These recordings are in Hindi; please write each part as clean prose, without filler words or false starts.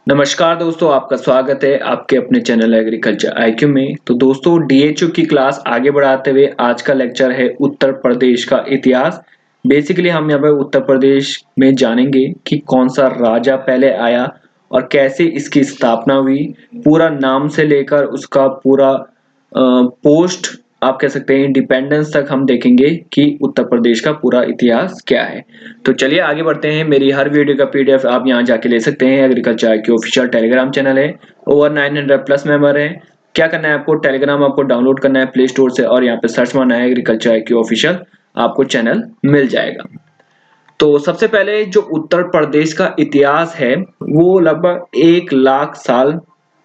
नमस्कार दोस्तों, आपका स्वागत है आपके अपने चैनल एग्रीकल्चर आईक्यू में। तो दोस्तों डीएचओ की क्लास आगे बढ़ाते हुए आज का लेक्चर है उत्तर प्रदेश का इतिहास। बेसिकली हम यहाँ पर उत्तर प्रदेश में जानेंगे कि कौन सा राजा पहले आया और कैसे इसकी स्थापना हुई। पूरा नाम से लेकर उसका पूरा पोस्ट आप कह सकते हैं इंडिपेंडेंस तक हम देखेंगे कि उत्तर प्रदेश का पूरा इतिहास क्या है। तो चलिए आगे बढ़ते हैं। मेरी हर वीडियो का पीडीएफ आप यहाँ जाके ले सकते हैं। Agriculture IQ official Telegram channel है, ओवर 900 प्लस मेंबर है। क्या करना है आपको, टेलीग्राम आपको डाउनलोड करना है प्ले स्टोर से और यहाँ पे सर्च मारना है एग्रीकल्चर आईक्यू ऑफिशियल, आपको चैनल मिल जाएगा। तो सबसे पहले जो उत्तर प्रदेश का इतिहास है वो लगभग 1 लाख साल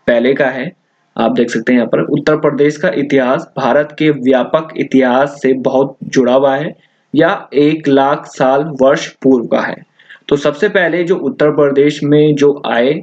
पहले का है। आप देख सकते हैं यहाँ पर उत्तर प्रदेश का इतिहास भारत के व्यापक इतिहास से बहुत जुड़ा हुआ है या 1 लाख साल वर्ष पूर्व का है। तो सबसे पहले जो उत्तर प्रदेश में जो आए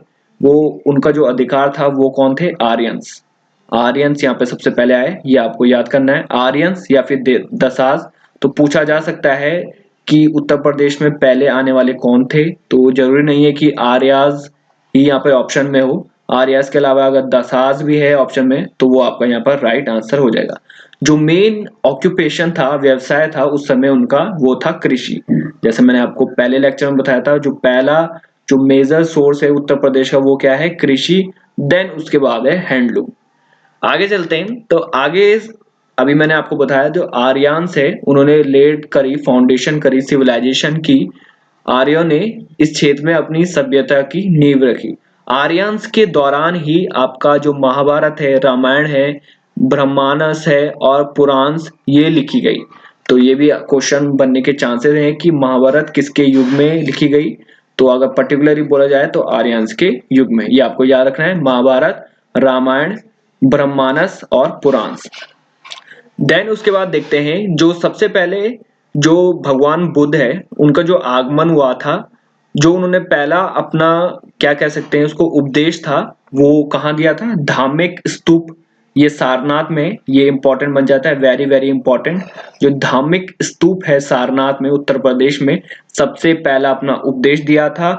वो उनका जो अधिकार था वो कौन थे? आर्यंस। आर्यंस यहाँ पे सबसे पहले आए, ये आपको याद करना है। आर्यंस या फिर दसास। तो पूछा जा सकता है कि उत्तर प्रदेश में पहले आने वाले कौन थे, तो जरूरी नहीं है कि आर्याज ही यहाँ पे ऑप्शन में हो। आर्यास के अलावा अगर दसास भी है ऑप्शन में तो वो आपका यहाँ पर राइट आंसर हो जाएगा। जो मेन ऑक्यूपेशन था, व्यवसाय था उस समय उनका, वो था कृषि। जैसे मैंने आपको पहले लेक्चर में बताया था, जो पहला जो मेजर सोर्स है उत्तर प्रदेश का वो क्या है? कृषि। देन उसके बाद है हैंडलूम। आगे चलते हैं। तो आगे अभी मैंने आपको बताया जो आर्यंस है उन्होंने लेड करी, फाउंडेशन करी, सिविलाइजेशन की। आर्यों ने इस क्षेत्र में अपनी सभ्यता की नींव रखी। आर्यंस के दौरान ही आपका जो महाभारत है, रामायण है, ब्रह्मांड है और पुराण ये लिखी गई। तो ये भी क्वेश्चन बनने के चांसेस हैं कि महाभारत किसके युग में लिखी गई। तो अगर पर्टिकुलरली बोला जाए तो आर्यंस के युग में। ये आपको याद रखना है, महाभारत, रामायण, ब्रह्मांड और पुराण। देन उसके बाद देखते हैं जो सबसे पहले जो भगवान बुद्ध है उनका जो आगमन हुआ था, जो उन्होंने पहला अपना क्या कह सकते हैं उसको उपदेश था, वो कहाँ दिया था? धार्मिक स्तूप। ये सारनाथ में, ये इंपॉर्टेंट बन जाता है, वेरी वेरी इंपॉर्टेंट। जो धार्मिक स्तूप है सारनाथ में उत्तर प्रदेश में, सबसे पहला अपना उपदेश दिया था।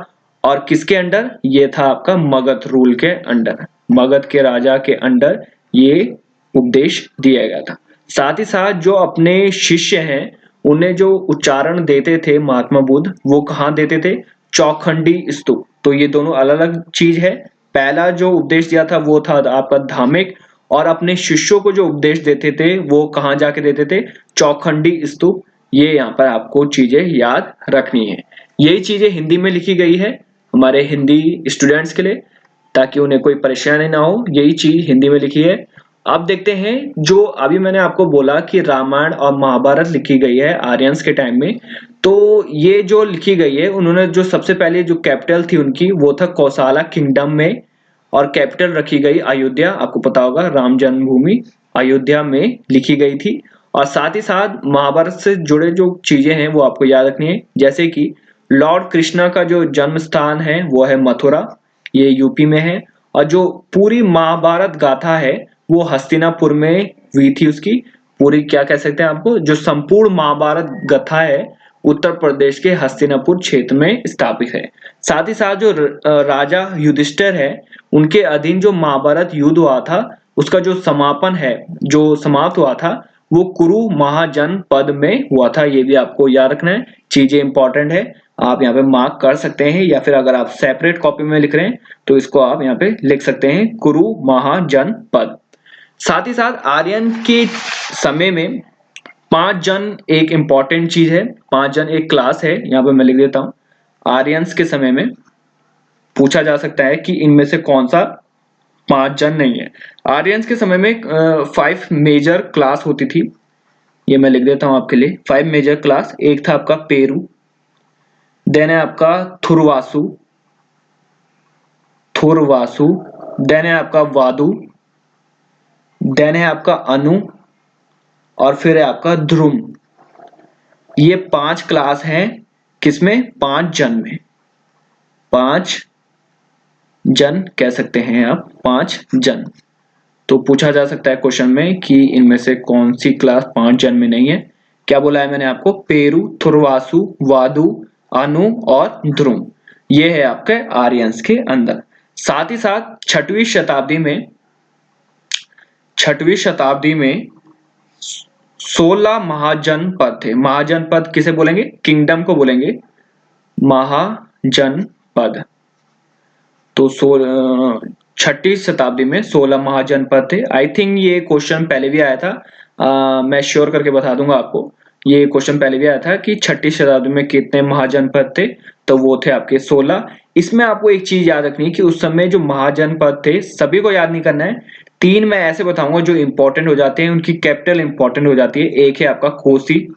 और किसके अंडर? ये था आपका मगध रूल के अंडर, मगध के राजा के अंडर ये उपदेश दिया गया था। साथ ही साथ जो अपने शिष्य हैं उन्हें जो उच्चारण देते थे महात्मा बुद्ध, वो कहाँ देते थे? चौखंडी स्तूप। तो ये दोनों अलग अलग चीज है। पहला जो उपदेश दिया था वो था आपका धार्मिक, और अपने शिष्यों को जो उपदेश देते थे वो कहाँ जाके देते थे? चौखंडी स्तूप। ये यहाँ पर आपको चीजें याद रखनी है। यही चीजें हिंदी में लिखी गई है हमारे हिंदी स्टूडेंट्स के लिए, ताकि उन्हें कोई परेशानी ना हो। यही चीज हिंदी में लिखी है। अब देखते हैं जो अभी मैंने आपको बोला कि रामायण और महाभारत लिखी गई है आर्यंस के टाइम में। तो ये जो लिखी गई है उन्होंने जो सबसे पहले जो कैपिटल थी उनकी वो था कौसाला किंगडम में, और कैपिटल रखी गई अयोध्या। आपको पता होगा राम जन्मभूमि अयोध्या में लिखी गई थी। और साथ ही साथ महाभारत से जुड़े जो चीजें हैं वो आपको याद रखनी है, जैसे कि लॉर्ड कृष्णा का जो जन्म स्थान है वो है मथुरा, ये यूपी में है। और जो पूरी महाभारत गाथा है वो हस्तिनापुर में हुई थी। उसकी पूरी क्या कह सकते हैं आपको, जो संपूर्ण महाभारत गाथा है उत्तर प्रदेश के हस्तिनापुर क्षेत्र में स्थापित है। साथ ही साथ जो राजा युधिष्ठिर है उनके अधीन जो महाभारत युद्ध हुआ था उसका जो समापन है, जो समाप्त हुआ था, वो कुरु महाजनपद में हुआ था। ये भी आपको याद रखना है, चीजें इंपॉर्टेंट है। आप यहाँ पे मार्क कर सकते हैं, या फिर अगर आप सेपरेट कॉपी में लिख रहे हैं तो इसको आप यहाँ पे लिख सकते हैं कुरु महाजनपद। साथ ही साथ आर्यन के समय में 5 जन एक इंपॉर्टेंट चीज है। 5 जन एक क्लास है, यहाँ पे मैं लिख देता हूँ। आर्यंस के समय में पूछा जा सकता है कि इनमें से कौन सा 5 जन नहीं है। आर्यंस के समय में 5 मेजर क्लास होती थी, ये मैं लिख देता हूं आपके लिए। 5 मेजर क्लास। एक था आपका पेरू, देन है आपका थुरवासु, थुरवासु, देन है आपका वादु, देन है आपका अनु, और फिर है आपका ध्रुम। ये 5 क्लास हैं किसमें? 5 जन में। 5 जन कह सकते हैं आप, 5 जन। तो पूछा जा सकता है क्वेश्चन में कि इनमें से कौन सी क्लास 5 जन में नहीं है। क्या बोला है मैंने आपको? पेरू, थुरवासु, वादु, अनु और ध्रुम। ये है आपके आर्यंस के अंदर। साथ ही साथ छठवीं शताब्दी में 16 महाजनपद थे। महाजनपद किसे बोलेंगे? किंगडम को बोलेंगे महाजनपद। तो छठी शताब्दी में 16 महाजनपद थे। आई थिंक ये क्वेश्चन पहले भी आया था, मैं श्योर करके बता दूंगा आपको। ये क्वेश्चन पहले भी आया था कि छठी शताब्दी में कितने महाजनपद थे, तो वो थे आपके 16। इसमें आपको एक चीज याद रखनी है कि उस समय जो महाजनपद थे सभी को याद नहीं करना है, 3 मैं ऐसे बताऊंगा जो इंपॉर्टेंट हो जाते हैं, उनकी कैपिटल इंपॉर्टेंट हो जाती है। एक है आपका कोसी,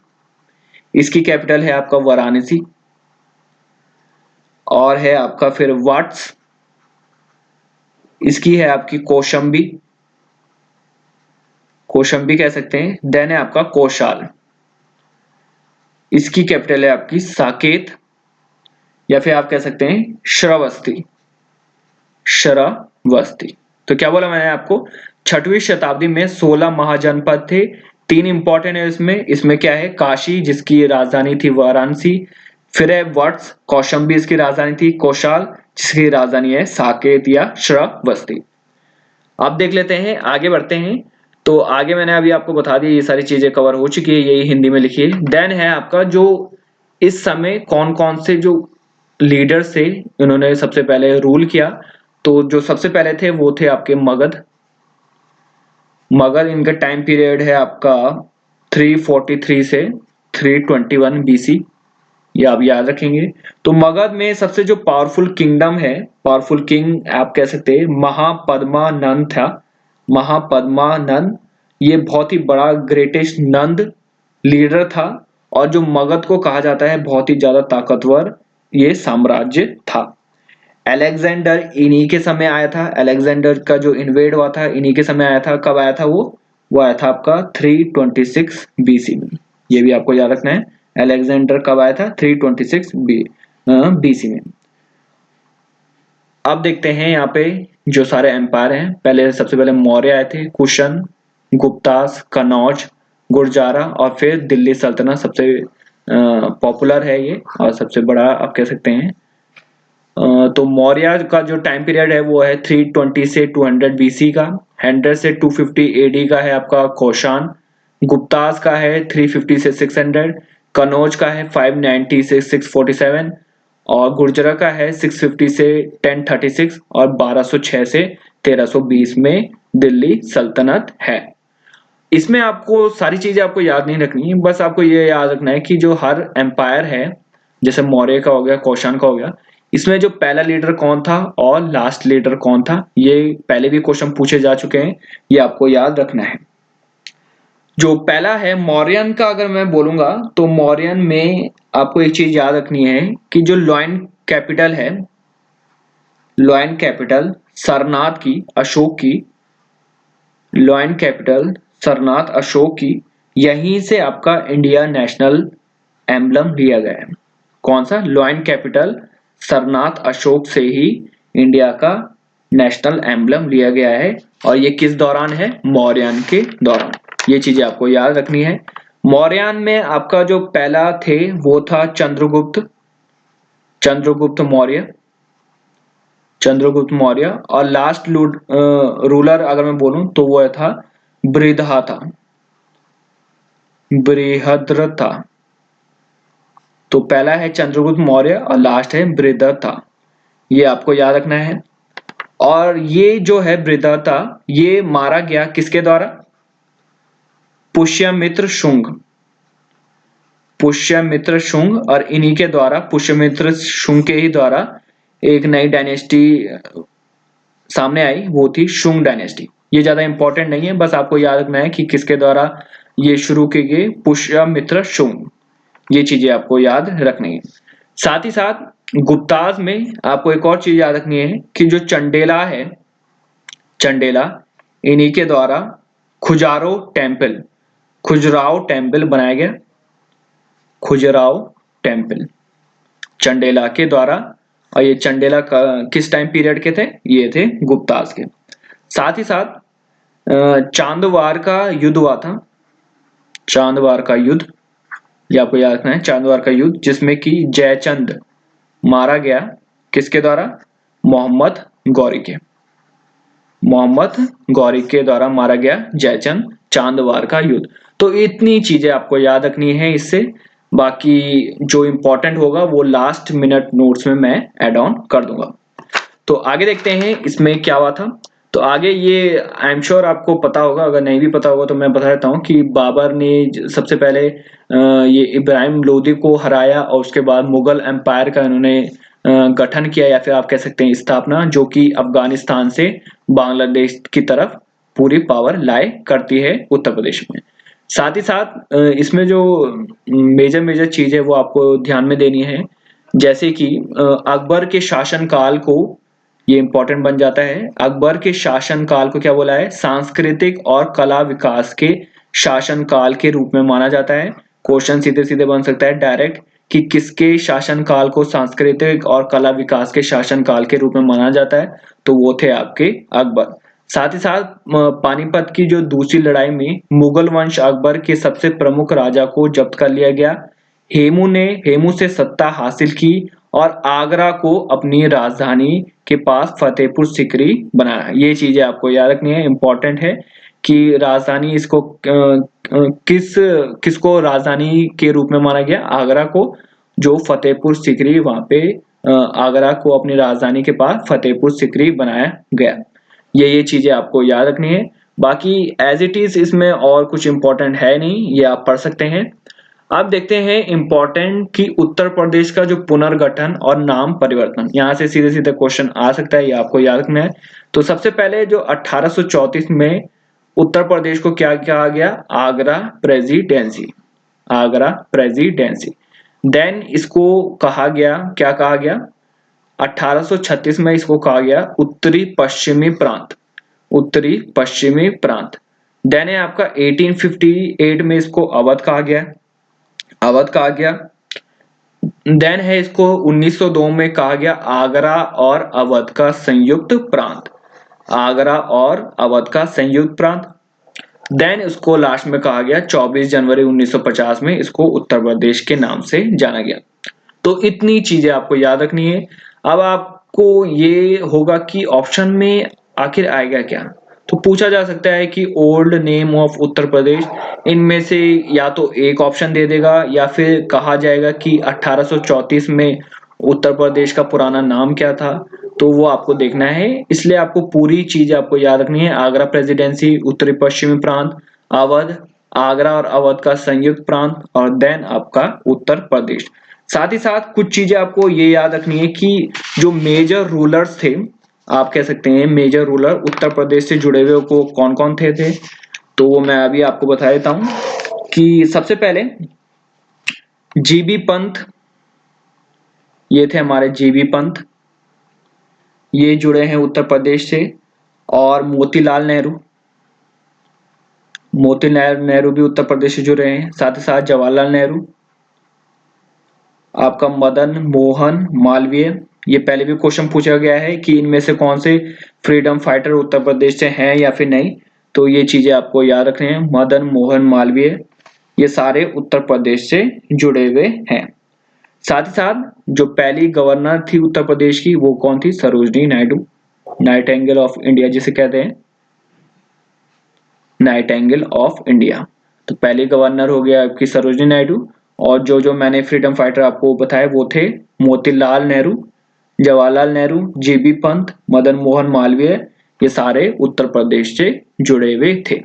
इसकी कैपिटल है आपका वाराणसी, और है आपका फिर वाट्स, इसकी है आपकी कौशंबी, कौशंबी कह सकते हैं। देन है आपका कौशाल, इसकी कैपिटल है आपकी साकेत, या फिर आप कह सकते हैं श्रावस्ती, श्रावस्ती। तो क्या बोला मैंने आपको, छठवीं शताब्दी में 16 महाजनपद थे। 3 इंपॉर्टेंट है इसमें क्या है, काशी जिसकी राजधानी थी वाराणसी, फिर है वत्स, कौशंबी इसकी राजधानी थी, कौशाल जिसकी राजधानी है साकेत या श्रावस्ती। अब देख लेते हैं, आगे बढ़ते हैं। तो आगे मैंने अभी आपको बता दिया, ये सारी चीजें कवर हो चुकी है, यही हिंदी में लिखी है। देन है आपका जो इस समय कौन कौन से जो लीडर्स थे इन्होंने सबसे पहले रूल किया, तो जो सबसे पहले थे वो थे आपके मगध। मगध इनका टाइम पीरियड है आपका 343 से 321 बीसी, ये आप याद रखेंगे। तो मगध में सबसे जो पावरफुल किंगडम है, पावरफुल किंग आप कह सकते हैं महापद्मानंद था। महापद्मानंद ये बहुत ही बड़ा ग्रेटेस्ट नंद लीडर था, और जो मगध को कहा जाता है बहुत ही ज्यादा ताकतवर ये साम्राज्य था। अलेक्जेंडर इन्हीं के समय आया था, अलेक्जेंडर का जो इन्वेड हुआ था इन्हीं के समय आया था। कब आया था वो आया था आपका 326 बीसी में, ये भी आपको याद रखना है। अलेक्जेंडर कब आया था? 326 बीसी में। अब देखते हैं यहाँ पे जो सारे एम्पायर हैं, पहले सबसे पहले मौर्य आए थे, कुशन, गुप्तास, कनौज, गुर्जारा, और फिर दिल्ली सल्तनत सबसे पॉपुलर है ये और सबसे बड़ा आप कह सकते हैं। तो मौर्य का जो टाइम पीरियड है वो है 320 से 200 बीसी का। 100 से 250 एडी का है आपका कौशान। गुप्तास का है 350 से 600। कनौज का है 590 से 647, और गुर्जरा का है 650 से 1036, और 1206 से 1320 में दिल्ली सल्तनत है। इसमें आपको सारी चीजें आपको याद नहीं रखनी है, बस आपको ये याद रखना है कि जो हर एम्पायर है, जैसे मौर्य का हो गया, कौशान का हो गया, इसमें जो पहला लीडर कौन था और लास्ट लीडर कौन था, ये पहले भी क्वेश्चन पूछे जा चुके हैं, ये आपको याद रखना है। जो पहला है मौर्यन का, अगर मैं बोलूंगा तो मौर्यन में आपको एक चीज याद रखनी है कि जो लॉयन कैपिटल है, लॉयन कैपिटल सरनाथ की, अशोक की, लॉयन कैपिटल सरनाथ अशोक की, यहीं से आपका इंडिया नेशनल एम्बलम लिया गया है। कौन सा? लॉयन कैपिटल सरनाथ अशोक से ही इंडिया का नेशनल एम्बलम लिया गया है, और ये किस दौरान है? मौर्यन के दौरान। ये चीजें आपको याद रखनी है। मौर्यन में आपका जो पहला थे वो था चंद्रगुप्त, चंद्रगुप्त मौर्य, चंद्रगुप्त मौर्य, और लास्ट रूलर अगर मैं बोलूं तो वो था बृहद्रथ, बृहद्रथ। तो पहला है चंद्रगुप्त मौर्य और लास्ट है बृहद्रथ, ये आपको याद रखना है। और ये जो है बृहद्रथ, ये मारा गया किसके द्वारा? पुष्यमित्र शुंग, पुष्यमित्र शुंग, और इन्हीं के द्वारा, पुष्यमित्र शुंग के ही द्वारा एक नई डायनेस्टी सामने आई, वो थी शुंग डायनेस्टी। ये ज्यादा इंपॉर्टेंट नहीं है, बस आपको याद रखना है कि किसके द्वारा ये शुरू की गई, पुष्यमित्र शुंग। ये चीजें आपको याद रखनी है। साथ ही साथ गुप्ताज में आपको एक और चीज याद रखनी है कि जो चंडेला है, चंडेला, इन्हीं के द्वारा खुजारो टेम्पल, खुजराव टेम्पल बनाया गया, खुजराव टेम्पल चंडेला के द्वारा। और ये चंडेला किस टाइम पीरियड के थे? ये थे गुप्ताज के। साथ ही साथ चांदवार का युद्ध हुआ था, चांदवार का युद्ध, ये आपको याद रखना है, चांदवार का युद्ध, जिसमें कि जयचंद मारा गया, किसके द्वारा? मोहम्मद गौरी के, मोहम्मद गौरी के द्वारा मारा गया जयचंद चांदवार का युद्ध। तो इतनी चीजें आपको याद रखनी है इससे, बाकी जो इंपॉर्टेंट होगा वो लास्ट मिनट नोट्स में मैं ऐड ऑन कर दूंगा। तो आगे देखते हैं इसमें क्या हुआ था। तो आगे ये आई एम श्योर आपको पता होगा, अगर नहीं भी पता होगा तो मैं बता देता हूँ कि बाबर ने सबसे पहले ये इब्राहिम लोदी को हराया और उसके बाद मुगल एम्पायर का इन्होंने गठन किया, या फिर आप कह सकते हैं स्थापना, जो कि अफगानिस्तान से बांग्लादेश की तरफ पूरी पावर लाए करती है उत्तर प्रदेश में। साथ ही साथ इसमें जो मेजर मेजर चीज है वो आपको ध्यान में देनी है, जैसे कि अकबर के शासनकाल को, ये इंपॉर्टेंट बन जाता है, अकबर के शासनकाल को क्या बोला है, सांस्कृतिक और कला विकास के शासनकाल के रूप में माना जाता है। क्वेश्चन सीधे सीधे बन सकता है डायरेक्ट कि किसके शासनकाल को सांस्कृतिक और कला विकास के शासनकाल के रूप में माना जाता है, तो वो थे आपके अकबर। साथ ही साथ पानीपत की जो दूसरी लड़ाई में मुगल वंश अकबर के सबसे प्रमुख राजा को जब्त कर लिया गया। हेमू से सत्ता हासिल की और आगरा को अपनी राजधानी के पास फतेहपुर सिकरी बनाया। ये चीजें आपको याद रखनी है, इंपॉर्टेंट है कि राजधानी इसको किसको राजधानी के रूप में माना गया, आगरा को, जो फतेहपुर सिकरी वहां पे आगरा को अपनी राजधानी के पास फतेहपुर सिकरी बनाया गया। ये चीजें आपको याद रखनी है। बाकी एज इट इज इसमें और कुछ इंपॉर्टेंट है नहीं, ये आप पढ़ सकते हैं। अब देखते हैं इंपॉर्टेंट कि उत्तर प्रदेश का जो पुनर्गठन और नाम परिवर्तन, यहां से सीधे सीधे क्वेश्चन आ सकता है, ये आपको याद रखना है। तो सबसे पहले जो 1834 में उत्तर प्रदेश को क्या कहा गया, Agra presidency, Agra presidency. Then इसको कहा गया, क्या कहा गया, 1836 में इसको कहा गया उत्तरी पश्चिमी प्रांत, उत्तरी पश्चिमी प्रांत। देन है आपका 1858 में इसको अवध कहा गया, अवध कहा गया। देन है इसको 1902 में कहा गया आगरा और अवध का संयुक्त प्रांत, आगरा और अवध का संयुक्त प्रांत। देन इसको लास्ट में कहा गया 24 जनवरी 1950 में इसको उत्तर प्रदेश के नाम से जाना गया। तो इतनी चीजें आपको याद रखनी है। अब आपको ये होगा कि ऑप्शन में आखिर आएगा क्या, तो पूछा जा सकता है कि old name of Uttar Pradesh, इनमें से या तो एक ऑप्शन दे देगा या फिर कहा जाएगा कि 1834 में उत्तर प्रदेश का पुराना नाम क्या था, तो वो आपको देखना है। इसलिए आपको पूरी चीज आपको याद रखनी है, आगरा प्रेसिडेंसी, उत्तरी पश्चिमी प्रांत, अवध, आगरा और अवध का संयुक्त प्रांत, और देन आपका उत्तर प्रदेश। साथ ही साथ कुछ चीजें आपको ये याद रखनी है कि जो मेजर रूलर्स थे, आप कह सकते हैं मेजर रूलर उत्तर प्रदेश से जुड़े हुए को कौन कौन थे तो वो मैं अभी आपको बता देता हूं कि सबसे पहले जीबी पंत, ये थे हमारे जीबी पंत, ये जुड़े हैं उत्तर प्रदेश से। और मोतीलाल नेहरू, मोतीलाल नेहरू भी उत्तर प्रदेश से जुड़े हैं। साथ ही साथ जवाहरलाल नेहरू, आपका मदन मोहन मालवीय, ये पहले भी क्वेश्चन पूछा गया है कि इनमें से कौन से फ्रीडम फाइटर उत्तर प्रदेश से हैं या फिर नहीं, तो ये चीजें आपको याद रखनी है। मदन मोहन मालवीय, ये सारे उत्तर प्रदेश से जुड़े हुए हैं। साथ ही साथ जो पहली गवर्नर थी उत्तर प्रदेश की वो कौन थी, Sarojini Naidu, Nightingale of India जिसे कहते हैं, नाइटिंगेल ऑफ इंडिया। तो पहली गवर्नर हो गया आपकी सरोजनी नायडू, और जो मैंने फ्रीडम फाइटर आपको बताए वो थे मोतीलाल नेहरू, जवाहरलाल नेहरू, जीबी पंत, मदन मोहन मालवीय, ये सारे उत्तर प्रदेश से जुड़े हुए थे।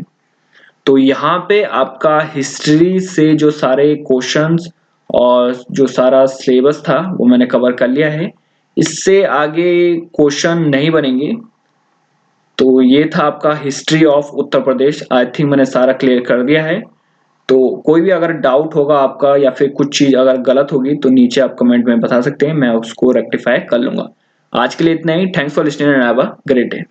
तो यहाँ पे आपका हिस्ट्री से जो सारे क्वेश्चंस और जो सारा सिलेबस था वो मैंने कवर कर लिया है, इससे आगे क्वेश्चन नहीं बनेंगे। तो ये था आपका history of Uttar Pradesh, I think मैंने सारा क्लियर कर दिया है। तो कोई भी अगर डाउट होगा आपका या फिर कुछ चीज अगर गलत होगी तो नीचे आप कमेंट में बता सकते हैं, मैं उसको रेक्टिफाई कर लूंगा। आज के लिए इतना ही। Thanks for listening and have a great day.